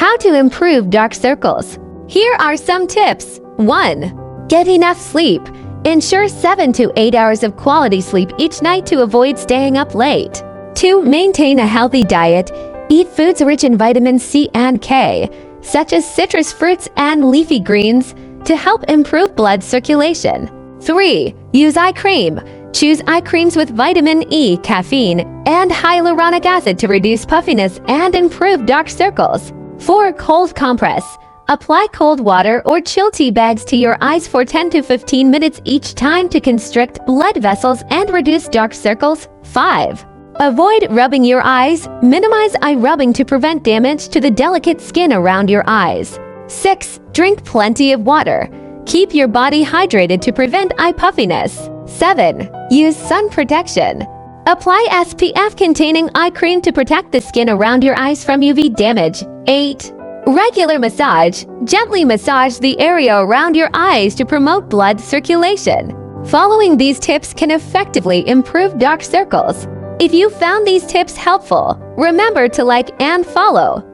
How to improve dark circles. Here are some tips. 1. Get enough sleep. Ensure 7 to 8 hours of quality sleep each night to avoid staying up late. 2. Maintain a healthy diet. Eat foods rich in vitamins C and K, such as citrus fruits and leafy greens, to help improve blood circulation. 3. Use eye cream. Choose eye creams with vitamin E, caffeine, and hyaluronic acid to reduce puffiness and improve dark circles. 4. Cold compress. Apply cold water or chill tea bags to your eyes for 10 to 15 minutes each time to constrict blood vessels and reduce dark circles. 5. Avoid rubbing your eyes. Minimize eye rubbing to prevent damage to the delicate skin around your eyes. 6. Drink plenty of water. Keep your body hydrated to prevent eye puffiness. 7. Use sun protection. Apply SPF-containing eye cream to protect the skin around your eyes from UV damage. 8. Regular massage. Gently massage the area around your eyes to promote blood circulation. Following these tips can effectively improve dark circles. If you found these tips helpful, remember to like and follow.